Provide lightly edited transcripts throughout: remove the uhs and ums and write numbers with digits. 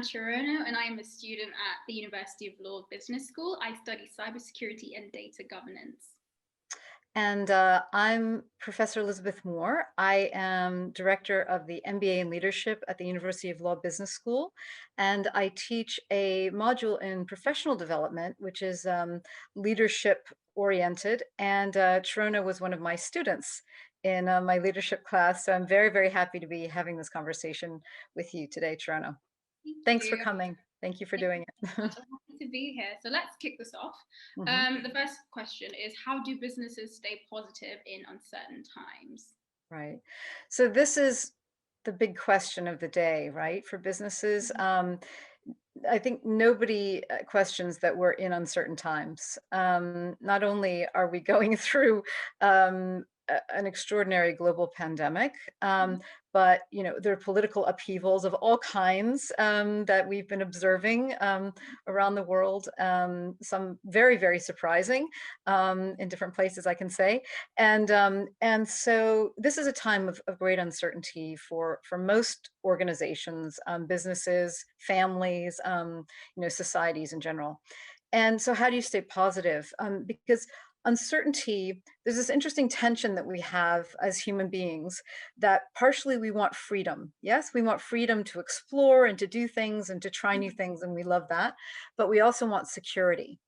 I'm Chirono, and I'm a student at the University of ULaw Business School. I study cybersecurity and data governance. And I'm Professor Elizabeth Moore. I am director of the MBA in Leadership at the University of ULaw Business School. And I teach a module in professional development, which is leadership oriented. And Chirona was one of my students in my leadership class. So I'm very, very happy to be having this conversation with you today, Chirona. Thank Thanks for you. coming. Thank you for Thank doing you so it. much. I'm happy to be here. So let's kick this off. Mhm. The first question is, how do businesses stay positive in uncertain times? Right. So this is the big question of the day, right? For businesses, I think nobody questions that we're in uncertain times. Not only are we going through an extraordinary global pandemic, but there are political upheavals of all kinds that we've been observing around the world. Some very, very surprising in different places, I can say, and so this is a time of great uncertainty for most organizations, businesses, families, societies in general. And so, how do you stay positive? Because uncertainty, there's this interesting tension that we have as human beings that partially we want freedom. Yes, we want freedom to explore and to do things and to try new things, and we love that. But we also want security.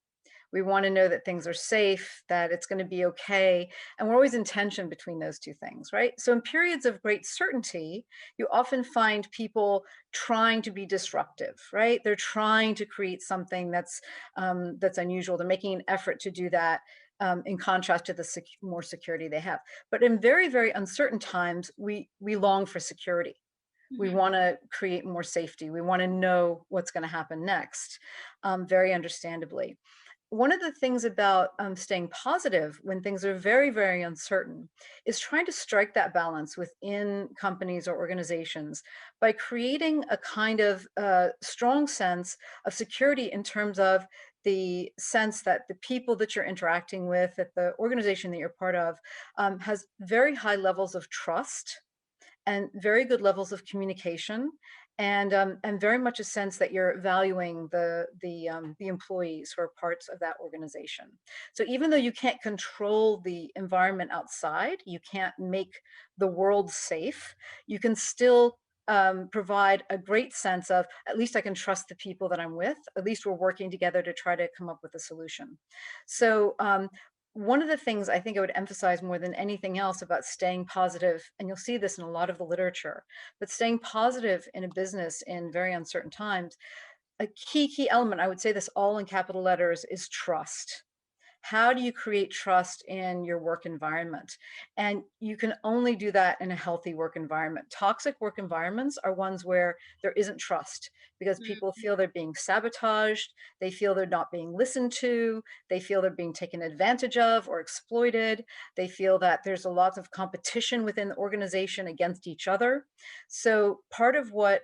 We want to know that things are safe, that it's going to be okay. And we're always in tension between those two things, right? So in periods of great certainty, you often find people trying to be disruptive, right? They're trying to create something that's unusual. They're making an effort to do that. In contrast to the more security they have. But in very, very uncertain times, we long for security. We Mhm. want to create more safety. We want to know what's going to happen next, very understandably. One of the things about staying positive when things are very, very uncertain is trying to strike that balance within companies or organizations by creating a kind of strong sense of security in terms of the sense that the people that you're interacting with, that the organization that you're part of, has very high levels of trust and very good levels of communication, and very much a sense that you're valuing the employees who are parts of that organization. So even though you can't control the environment outside, you can't make the world safe, you can still provide a great sense of, at least I can trust the people that I'm with, at least we're working together to try to come up with a solution. So one of the things I think I would emphasize more than anything else about staying positive, and you'll see this in a lot of the literature, but staying positive in a business in very uncertain times, a key element, I would say this all in capital letters, is trust. How do you create trust in your work environment? And you can only do that in a healthy work environment. Toxic work environments are ones where there isn't trust because people feel they're being sabotaged, they feel they're not being listened to, they feel they're being taken advantage of or exploited, they feel that there's a lot of competition within the organization against each other. So part of what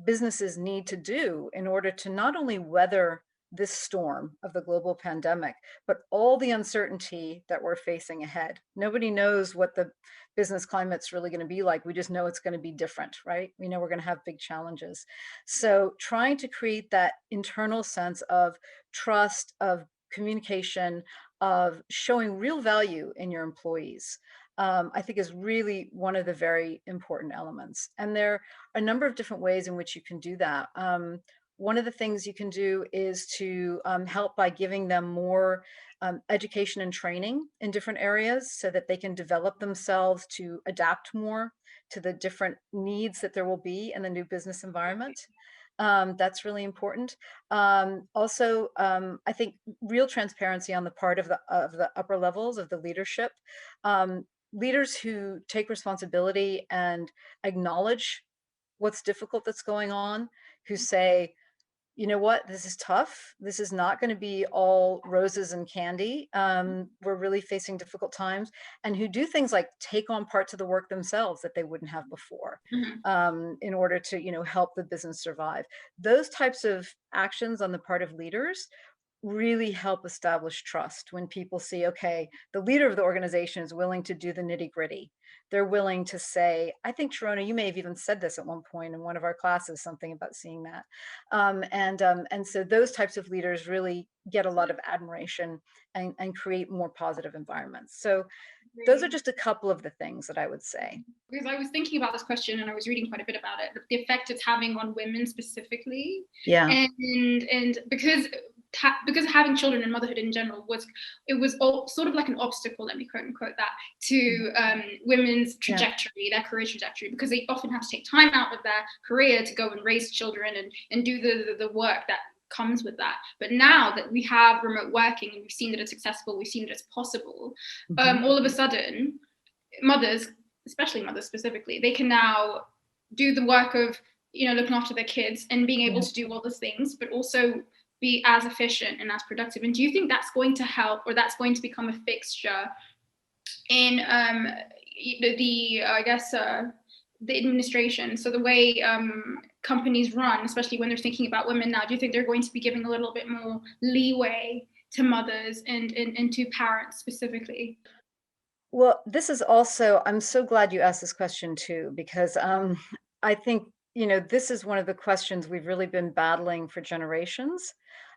businesses need to do in order to not only weather this storm of the global pandemic, but all the uncertainty that we're facing ahead. Nobody knows what the business climate's really going to be like. We just know it's going to be different, right? We know we're going to have big challenges. So trying to create that internal sense of trust, of communication, of showing real value in your employees, I think is really one of the very important elements. And there are a number of different ways in which you can do that. One of the things you can do is to help by giving them more education and training in different areas so that they can develop themselves to adapt more to the different needs that there will be in the new business environment. That's really important. Also, I think real transparency on the part of the upper levels of the leadership. Leaders who take responsibility and acknowledge what's difficult that's going on, who say, you know what, this is tough. This is not going to be all roses and candy. We're really facing difficult times, and who do things like take on parts of the work themselves that they wouldn't have before, Mhm. in order to, help the business survive. Those types of actions on the part of leaders really help establish trust when people see, okay, the leader of the organization is willing to do the nitty gritty. They're willing to say, I think, Sharona, you may have even said this at one point in one of our classes, something about seeing that. And so those types of leaders really get a lot of admiration and create more positive environments. So those are just a couple of the things that I would say. Because I was thinking about this question and I was reading quite a bit about it, the effect it's having on women specifically. Yeah. And because having children and motherhood in general was all sort of like an obstacle, let me quote unquote that, to women's trajectory, their career trajectory, because they often have to take time out of their career to go and raise children and do the work that comes with that. But now that we have remote working and we've seen that it's accessible, we've seen that it's possible, all of a sudden mothers, especially mothers specifically, they can now do the work of, you know, looking after their kids and being able to do all those things, but also be as efficient and as productive. And do you think that's going to help, or that's going to become a fixture in the administration? So the way companies run, especially when they're thinking about women now, do you think they're going to be giving a little bit more leeway to mothers and to parents specifically? Well, this is also, I'm so glad you asked this question too, because I think, you know, this is one of the questions we've really been battling for generations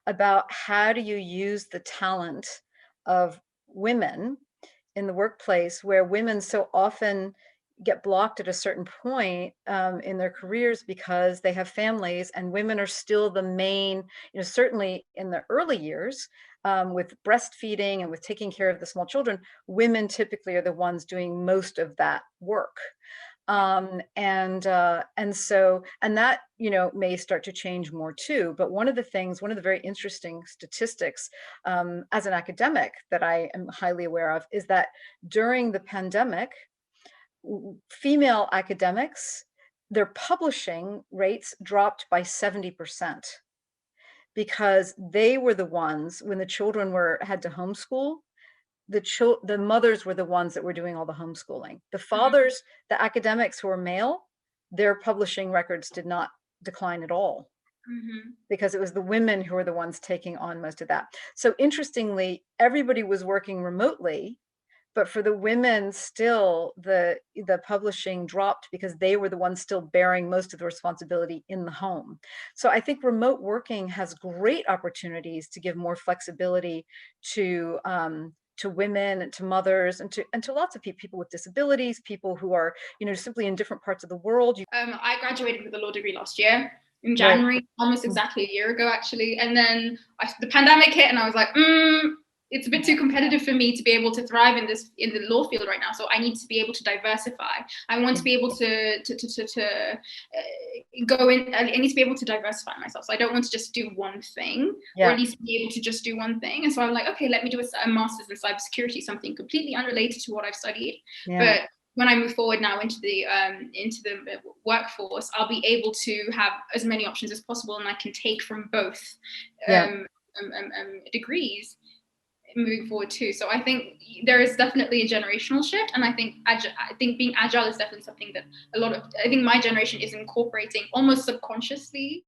about how do you use the talent of women in the workplace, where women so often get blocked at a certain point in their careers because they have families, and women are still the main, you know, certainly in the early years, with breastfeeding and with taking care of the small children, women typically are the ones doing most of that work. And that, you know, may start to change more too. But one of the very interesting statistics as an academic that I am highly aware of is that during the pandemic, female academics, their publishing rates dropped by 70%, because they were the ones, when the children had to homeschool, the mothers were the ones that were doing all the homeschooling. The fathers, the academics who were male, their publishing records did not decline at all, because it was the women who were the ones taking on most of that. So interestingly, everybody was working remotely, but for the women, still the publishing dropped because they were the ones still bearing most of the responsibility in the home. So I think remote working has great opportunities to give more flexibility to women and to mothers and to lots of people with disabilities, people who are, you know, simply in different parts of the world. I graduated with a law degree last year in January, almost exactly a year ago, actually. And then the pandemic hit, and I was like, it's a bit too competitive for me to be able to thrive in the law field right now. So I need to be able to diversify. I want to be able to go in. I need to be able to diversify myself. So I don't want to just do one thing, or at least be able to just do one thing. And so I'm like, okay, let me do a master's in cybersecurity, something completely unrelated to what I've studied. But when I move forward now into the workforce, I'll be able to have as many options as possible, and I can take from both degrees moving forward too. So I think there is definitely a generational shift, and I think being agile is definitely something that I think my generation is incorporating almost subconsciously.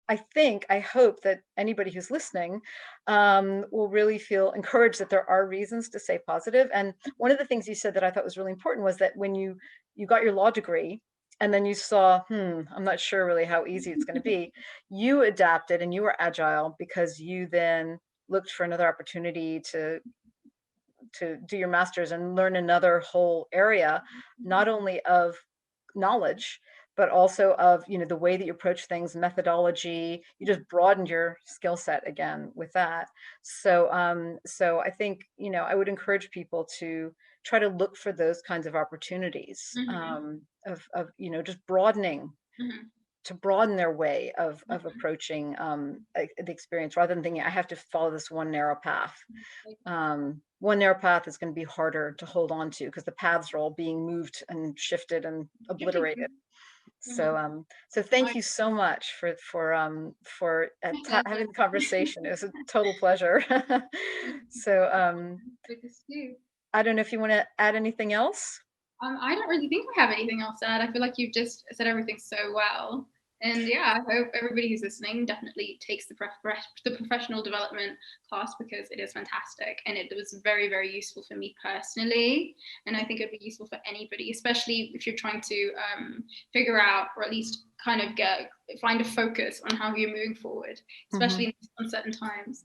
I hope that anybody who's listening will really feel encouraged that there are reasons to stay positive. And one of the things you said that I thought was really important was that when you got your law degree, and then you saw, I'm not sure really how easy it's going to be, you adapted and you were agile because you then looked for another opportunity to do your master's and learn another whole area, not only of knowledge, but also of, you know, the way that you approach things, methodology. You just broadened your skill set again with that. So I think, you know, I would encourage people to try to look for those kinds of opportunities, of you know, just broadening, to broaden their way of approaching the experience, rather than thinking I have to follow this one narrow path. One narrow path is going to be harder to hold on to because the paths are all being moved and shifted and obliterated. So thank you so much for having the conversation. It was a total pleasure. So I don't know if you want to add anything else. I don't really think I have anything else to add. I feel like you've just said everything so well. And yeah, I hope everybody who's listening definitely takes the professional development class, because it is fantastic and it was very, very useful for me personally. And I think it'd be useful for anybody, especially if you're trying to figure out, or at least kind of find a focus on how you're moving forward, especially in these uncertain times.